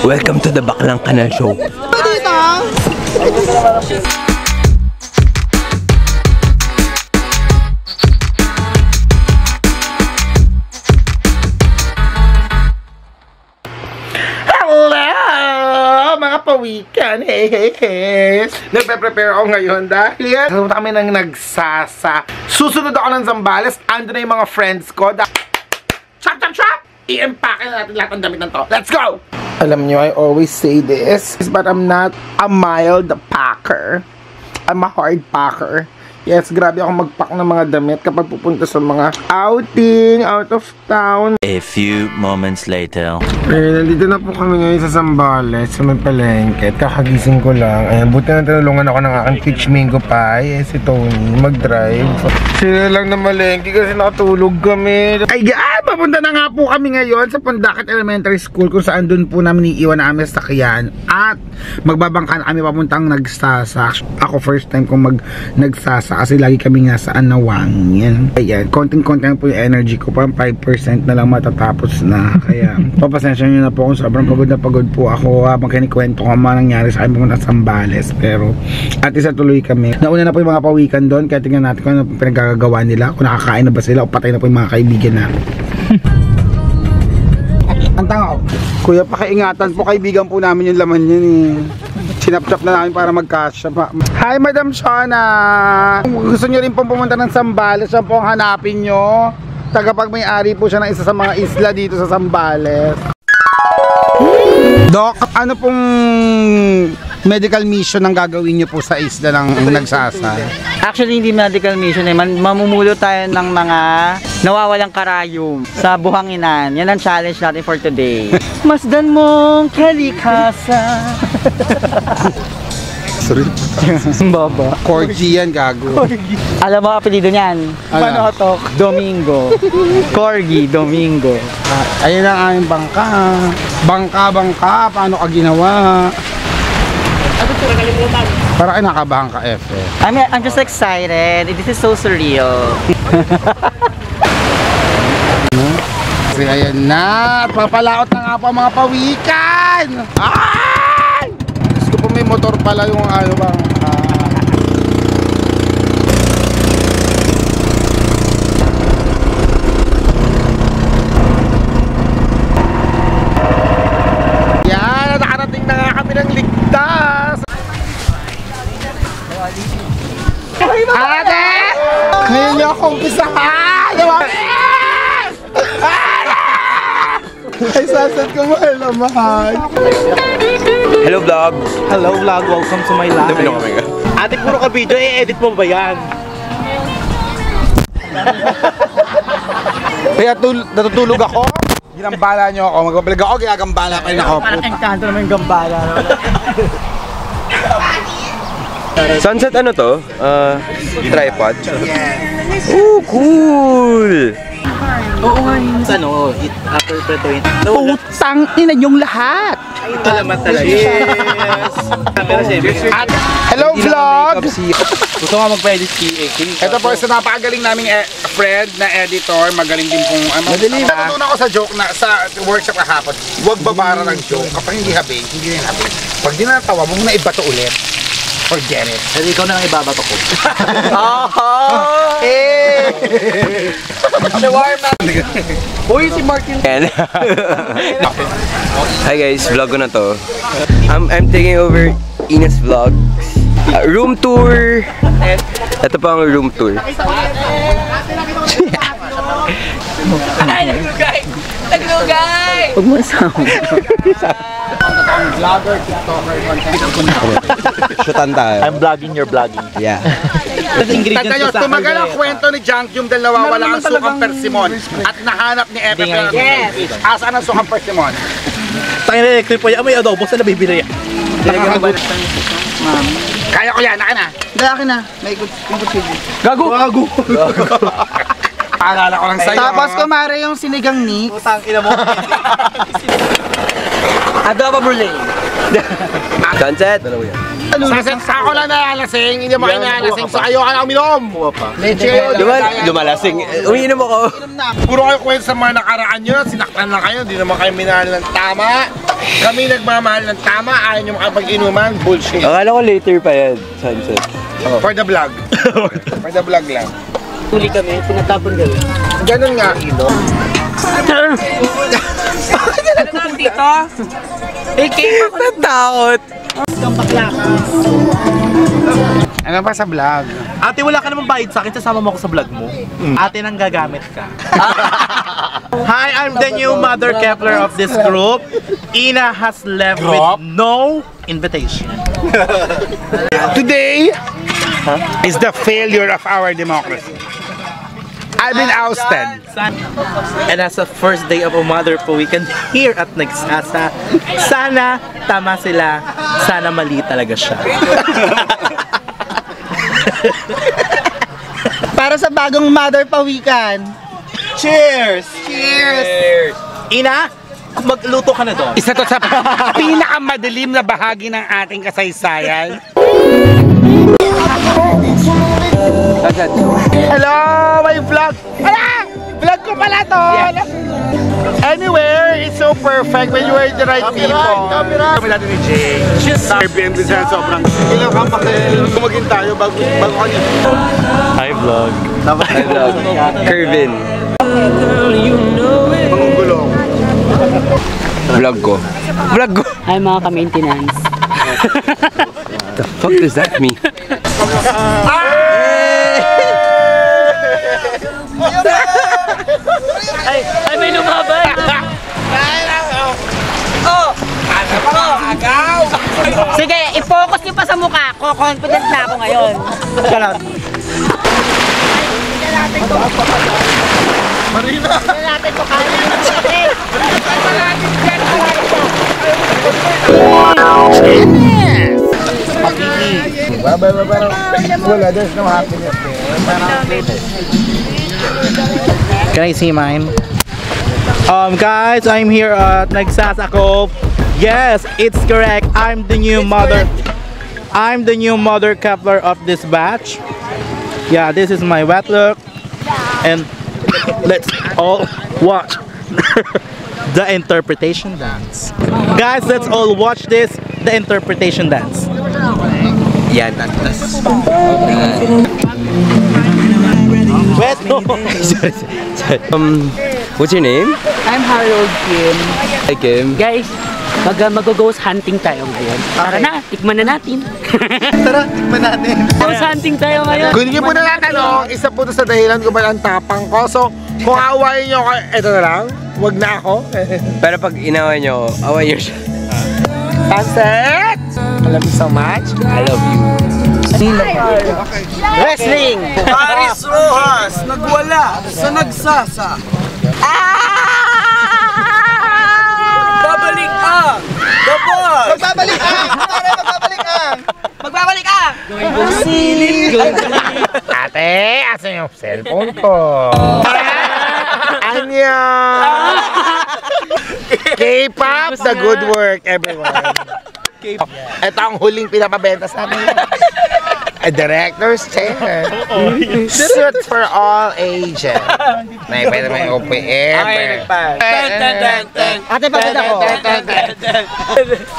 Welcome to the Baklang Kanal Show. Weekend, hey. Nagpe-prepare ako ngayon dahil kami nang nagsasa. Susunod ako ng Zambales. Ando na yung mga friends ko. Chop, chop, chop! I-empake na natin lahat ng damit ng to. Let's go! Alam nyo, I always say this, but I'm not a mild packer. I'm a hard packer. Yes, grabe ako mag-pack ng mga damit kapag pupunta sa mga outing, out of town. A few moments later. Nandito na po kami ngayon sa Zambales, sa may palengke. Kakagising ko lang. Ayan, buti na tinulungan ako ng aking peach mango pie, si Tony, mag-drive. Sila lang na malengke kasi nakatulog kami. Ay, papunta na nga po kami ngayon sa Pandakat Elementary School kung saan doon po namin iiwan namin sa sakyan. At magbabangka na kami papuntang Nagsasa. Ako first time kong nagsasa kasi lagi kami nga sa Anawang. Yan. Ayan, konting-konti po yung energy ko. Parang 5% na lang matatapos na. Kaya, papasensya nyo na po kung sobrang pagod po ako habang kinikwento ko mga nangyari sa akin pumunta sa Zambales. Pero, at isa tuloy kami. Nauna na po yung mga pawikan doon. Kaya tingnan natin kung ano pinagkagagawa nila. Kung nakakain na ba sila o patay na po yung mga kaibigan na. Ang tanga ko. Kuya, pakiingatan po, kaibigan po namin yung laman yun eh. Sinap-chap na namin para magkasya pa. Hi, Madam Shona! Kung gusto nyo rin pong pumunta ng Zambales, siya po ang hanapin nyo. Tagapagmay-ari po siya ng isa sa mga isla dito sa Zambales. Doc, ano pong medical mission ang gagawin nyo po sa isla ng Nagsasa? Actually, hindi medical mission eh. Mamumulo tayo ng mga nawawalang karayom sa buhanginan. Yan ang challenge natin for today. Masdan mong kalikasan. Sorry. Baba. Corgi yan, gago. Corgi. Alam mo apelido niyan? Panotok. Domingo. Corgi, Domingo. Ayun ang aming bangka. Bangka. Paano ka ginawa? Para kayo nakabahan ka, F. I'm just excited. This is so surreal. Kasi ayan na. Papalaot na nga po ang mga pawikan. Ay! Gusto po may motor pala yung ano bang. Yan, nakarating na nga kami ng ligtas. Ate! Ngayon niyo akong pisahan! Ay, sasad ko mahal na mahal. Hello vlog! Hello vlog, welcome to my life. Ate, puro ka video, edit mo ba yan? Kaya natutulog ako. Ginambala nyo ako, magbabalag ako, ginagambala pa rin ako. Parang engkanto naman yung gambala. Sunset ano to? Tripod? Oh, cool! Oo nga yun. Ano, after preto yun. Putang ina yung lahat! Salamat talaga. Yes! Hello vlog! Gusto nga magpa-edit Ito po isa napakagaling naming friend na editor. Magaling din pong natutunan ko sa joke na sa workshop kahapon. Huwag babara ng joke. Kapag hindi habing, hindi rin habing. Pag di natawa, mo na ibato ulit. Forget it. Pero ikaw na lang ibabato ko. Shawarma! Uy, si Martin! Hi guys, vlog ko na to. I'm taking over Ines Vlogs. Room tour! Ito pa ang room tour. Ay, naglugay! Naglugay! Huwag mo asama. Vlogger, TikToker, Shutan tayo. I'm vlogging, you're vlogging. Yeah. Tatayo, tumagal ang kwento ni Jankyum dahil nawawala ang sukang persimon at nahanap ni Epe. Yes! Asaan ang sukang persimon? Tangin na electric po yan. May adobo sa nabibili yan. Kaya ko yan, akin na. Hindi, akin na. May kutsilyo. Gago! Gago! Paalala ko lang sa'yo. Tapos kumare yung sinigang ni Putang ina mo. adobo brulee. Sunset! Sunset, ako lang nalalasing, hindi mo kayo nalalasing, so ayaw ka na uminom. Leche kayo. Lumalasing. Umiinom ako. Puro kayo kwento sa mga nakaraan nyo, sinaktan lang kayo, hindi naman kayo minahal ng tama. Kami nagmamahal ng tama, ayaw nyo makapag-inuman, bullshit. Akala ko later pa yan, sunset. For the vlog. For the vlog lang. Huli kami, tinatapon kami. Ganun nga, Ilo. Ano dito? Natakot. Ano pa sa vlog? Ate, wala ka namang bayad sa akin, sasama mo ako sa vlog mo. Ate, nang gagamit ka. Hi, I'm the new Mother Kepler of this group. Ina has left with no invitation. Today is the failure of our democracy. I've been ousted. And as the first day of a mother po weekend here at Nagsasa, sana tama sila, sana mali talaga siya. Para sa bagong mother pawikan. Cheers! Cheers! Ina, magluto ka na doon. Isa to sa pinakamadilim na bahagi ng ating kasaysayan. Hello, my vlog. Hala! Vlog ko pala to. Anywhere, it's so perfect when you are the right people. Kami natin ni Jay. Airbnb sa sobrang Ilang ka kumagin tayo bago kanina. Hi vlog. Kervin. Mangugulong. Vlog ko. Ay, mga ka-maintenance. The fuck does that mean? Ay, may lumaban! Sige, i-focus niyo pa sa mukha ko. Confident na ako ngayon. Ganon. Wala, there's no happiness there. Can I see mine? Guys, I'm here at Nagsasako. Yes, it's correct. I'm the new mother Kepler of this batch. Yeah, this is my wet look. And let's all watch the interpretation dance. Guys, let's all watch this, the interpretation dance. Yan. Wet look. What's your name? I'm Harold Kim. Hi Kim. Guys, mag-ghost hunting tayo ngayon. Tara na, tikman na natin. Tara, tikman natin. Ghost hunting tayo ngayon. Kung hindi po na natanong, isa po to sa dahilan ko ba ang tapang ko. So, kung awayin nyo ako, eto na lang, wag na ako. Pero pag inaway nyo, away nyo siya. Sunset! I love you so much. I love you. Wrestling! Paris Rojas, nagwala sa Nagsasa. Babalik ang! The boss! Magbabalik ang! Magbabalik ang! Ate, asan yung cellphone ko? Anya! K-pop, the good work, everyone. Ito ang huling pinapabenta sa amin. A director's chair. Suit for all ages. May pwede may OPM. Ate, pagod ako.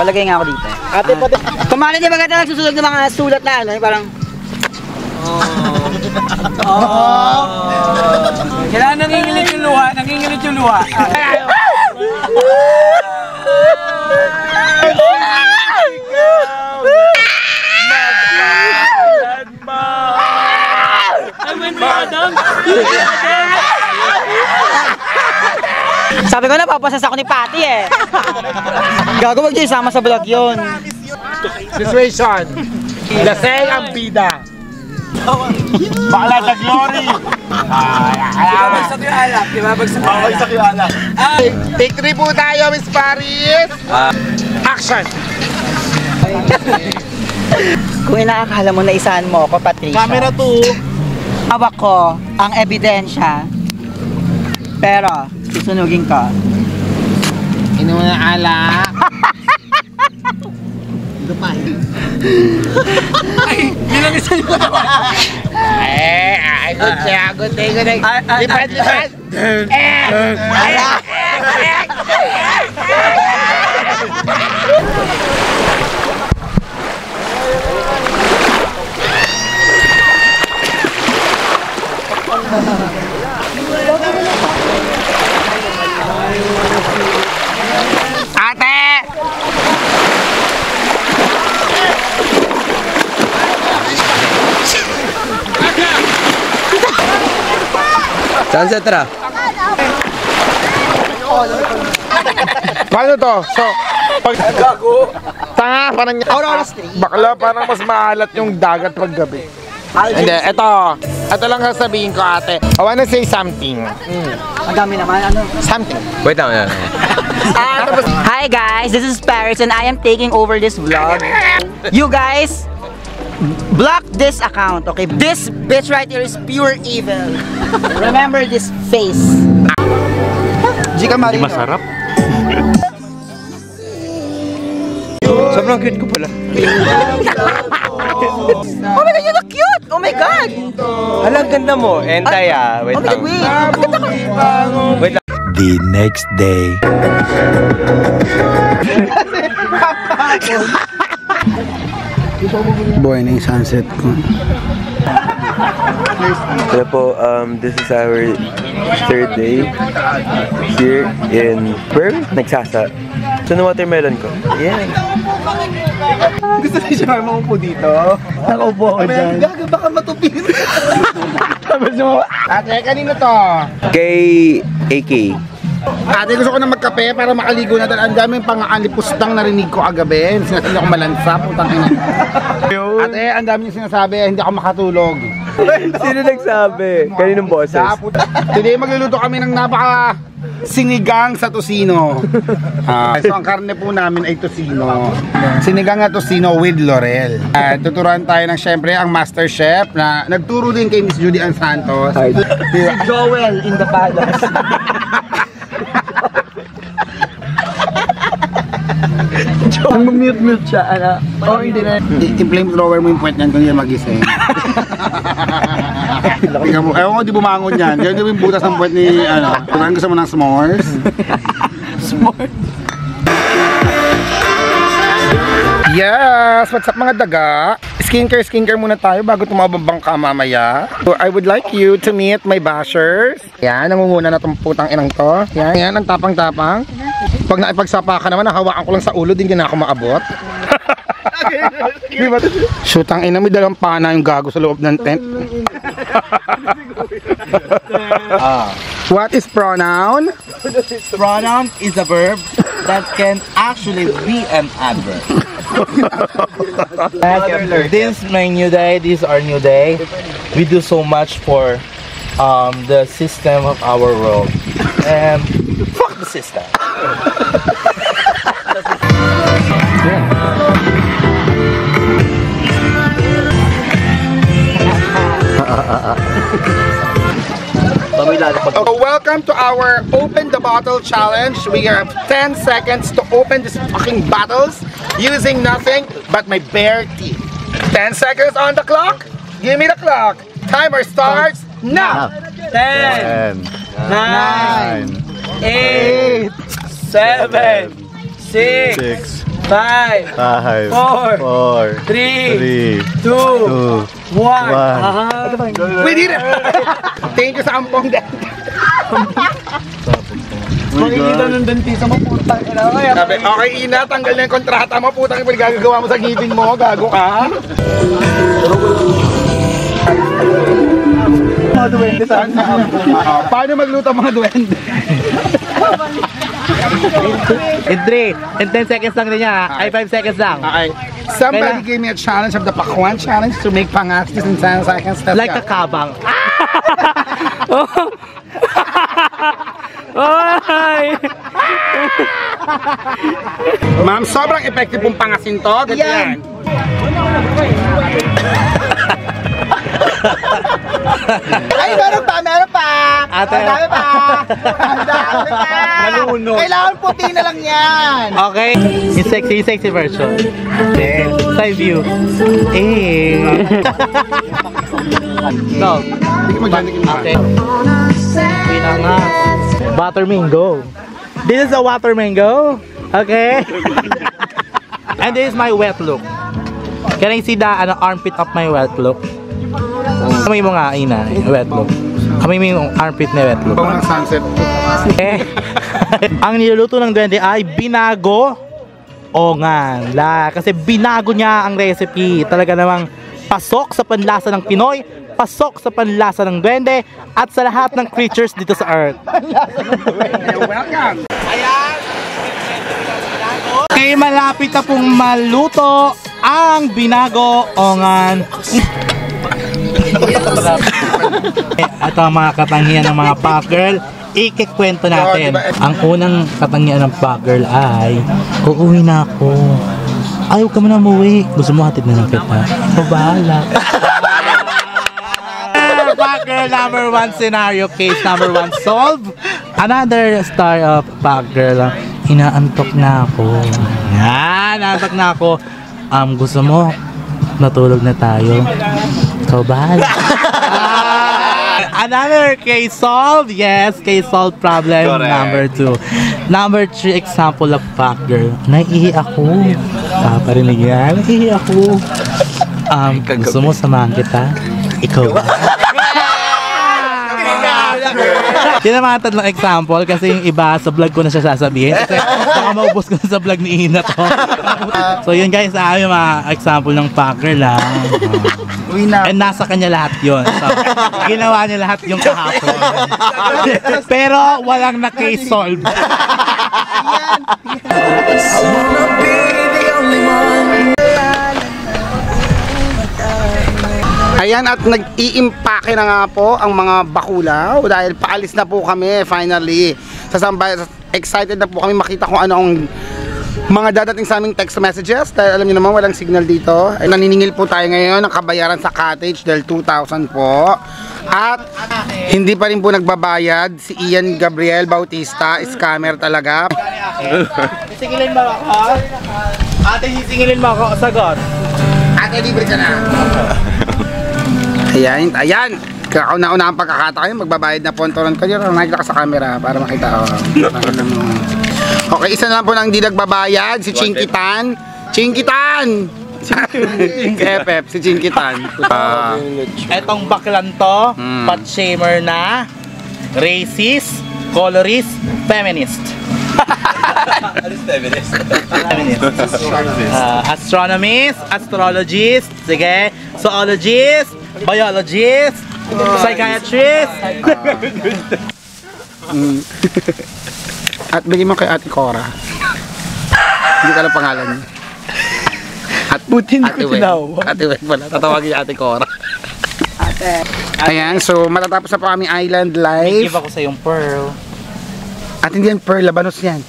Palagay nga ako dito. Ate, pati. Kumali di ba ganda nagsusulat ng mga sulat na ano, parang... Kailangan nangingilit yung luha. Sabi ko na, papasas ako ni Patty eh. Gago, wag niyo isama sa vlog yun. Situation. Laseng ang bida. Bakla sa glory. Babagsak yung alak, di ba? Babagsak yung alak. Take 3 po tayo, Miss Paris. Action. Kung inaakala mo na isahan mo ako, Patricia. Camera 2. Hawak ko ang ebidensya. Pero, susunugin ka. Ino na ala. Ay, good siya, good day, good day. Lipad. Sunset, tara. Paano to? So, pag tanga, parang bakla, parang mas maalat yung dagat pag gabi. Hindi, ito lang sasabihin ko, ate. I wanna say something. Ang dami naman, ano? Something. Wait lang. Hi guys, this is Paris and I am taking over this vlog. You guys, block this account, okay? This bitch right here is pure evil. Remember this face. Gika Marino. Masarap. Sobrang cute ko pala. Oh my god, you look cute! Oh my god! Alang ganda mo. Entay ah. Wait Oh my lang. god, wait! Wait lang. The next day. Boy na yung sunset ko. Hello po, this is our third day here in where? Nagsasa. So, na watermelon ko. Yeah. Gusto niyo siya maupo dito? Nakaupo ako dyan. Gaga, baka matupin. Ate, kanino to? Kay AK. Ate, gusto ko na magkape para makaligo na dahil ang daming pang-alipustang narinig ko agabi. Sinasabi ako malansa, putang ina. Ate, ang dami niyo sinasabi, hindi ako makatulog. Sino nagsabi? Kaninong boses? Today magluluto kami ng napaka sinigang sa tosino. So ang karne po namin ay tosino. Sinigang na tosino with Laurel. Tuturuan tayo ng syempre ang master chef na nagturo din kay Miss Judy Ann Santos. Si Joel in the palace. Mag-mute siya, ano? Oh, hindi na. I-flamethrower mo yung puwet niyan kung yan magising. Ewan ko di bumangon yan. Ganyan yung butas ng puwet ni, ano. Kung gusto mo ng s'mores. Smart. Yes! What's up mga daga? Skincare muna tayo bago tumabang ka mamaya. So, I would like you to meet my bashers. Yan, nangunguna na itong putang inang to. Yan, ang tapang-tapang. Pag naipagsapa ka naman, nahawakan ko lang sa ulo, din na ako maabot. Shoot, ang ina, may dalang pana yung gago sa loob ng tent. What is pronoun? Pronoun is a verb that can actually be an adverb. This is my new day. This is our new day. We do so much for the system of our world, and fuck the system. Welcome to our Open the Bottle Challenge. We have 10 seconds to open these fucking bottles using nothing but my bare teeth. 10 seconds on the clock. Give me the clock. Timer starts now. 10, 9, 8, 7, 6, 5, 4, 3, 2, 1. We did it! Thank you sa ampong dad. Makikita ng dentista mo, putang ina. Sabi, okay ina, tanggal na yung kontrata mo, putang ina, gagagawa mo sa ngipin mo, gago ka. Mga duwende saan na ako. Paano magluto mga duwende? In 3, in 10 seconds lang din niya. Ay 5 seconds lang. Okay. Somebody gave me a challenge of the Pakwan challenge to make pangastis in 10 seconds. Like a kabang. Ma'am, sobrang effective pong pangasin to. Ganyan. Ay, meron pa! Ate. Ang dami pa! Nalunod. Kailangan puti na lang yan! Okay, yung sexy version. Side view. Eh. No. Hindi mo dyan, hindi mo Okay. Pinangas. Water mango. This is a water mango. Okay. And this is my wet look. Can I see the armpit of my wet look? Kamay mo nga, ina. Wet look. Kamay mo yung armpit na wet look. Pag ng sunset. Okay. Ang niluluto ng duwende ay binago ongan. Kasi binago niya ang recipe. Talaga namang pasok sa panlasa ng Pinoy. pasok sa panlasa ng duwende at sa lahat ng creatures dito sa Earth. Welcome! Okay, malapit na pong maluto ang binagoongan. Ito ang mga katangian ng mga pop girl. Ikikwento natin. Ang unang katangian ng pop girl ay, uuwi na ako. Ayaw ka mo na umuwi. Gusto mo hatid na lang kita. Ikaw bahala. Pop girl number 1 scenario, case number 1 solve. Another star of pop girl. Inaantok na ako. Yan, naantok na ako. Gusto mo, natulog na tayo. Ikaw bahala. Another case solved. Yes, case solved problem. Correct. Number 2. Number 3 example of pop girl. Naiihi ako. Paparinig yan. Naiihi ako. Gusto mo samahan kita? Ikaw ba? Yun ang mga tatlong example kasi yung iba sa vlog ko na siya sasabihin kasi baka maubos ko na sa vlog ni Ina to. So yun guys, yung mga example ng packer lang. And nasa kanya lahat yun. So, ginawa niya lahat yung kahapon. Pero walang na case solved. Ayan, at nag-iimpake na nga po ang mga bakulaw dahil paalis na po kami finally sa Sambayanan. Excited na po kami makita kung ano ang mga dadating sa aming text messages dahil alam niyo naman walang signal dito. Ay, naniningil po tayo ngayon ng kabayaran sa cottage dahil 2,000 po. At hindi pa rin po nagbabayad si Ian Gabriel Bautista, scammer talaga. Sisingilin mo ako? Ate, sisingilin mo ako? Sagot. Ate, libre ka na. Ayan, ayan. Kauna-una ang pagkakataon, magbabayad na pontoron ko. Yun, nakikita ka sa camera para makita. Okay, isa na lang po nang hindi nagbabayad, si Chinkitan. Chinkitan! Epep, si Chinkitan. Etong baklan to, pot-shamer na, racist, colorist, feminist. Feminist. Astronomist, astrologist, sige, zoologist, biologist, psychiatrist. At bigyan mo kay Ate Cora. Hindi ka lang pangalan niya. At Putin Ate Wen. Ate Wen pala. Tatawagin niya Ate Cora. Ate. Ayan, so matatapos na po kami island life. Give ako sa yung pearl. At hindi yan pearl, labanos yan.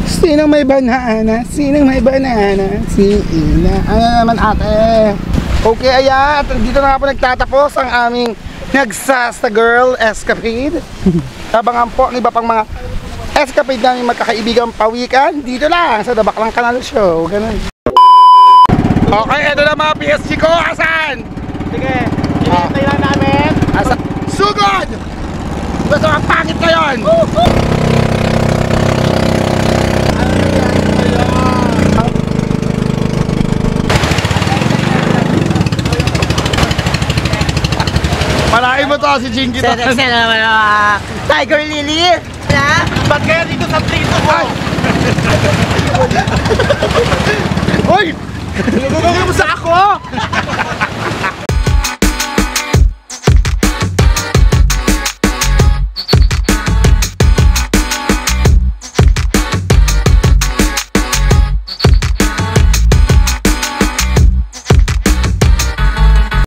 Sinong may banana? Sinong may banana? Si Ina. Ano naman ate? Okay, ayan. At dito na nga po nagtatapos ang aming Nagsasta Girl escapade. Abangan po ang iba pang mga escapade namin magkakaibigang pawikan. Dito lang sa Dabaklang Kanal Show. Ganun. Okay, ito na mga PSG ko. Asan? Sige, hinihintay lang namin. Asan? Sugod! Basta ang pangit na yun! Malain mo to si Jinky to. Sexy naman Tiger Lily. Ba't kaya dito sa prito mo?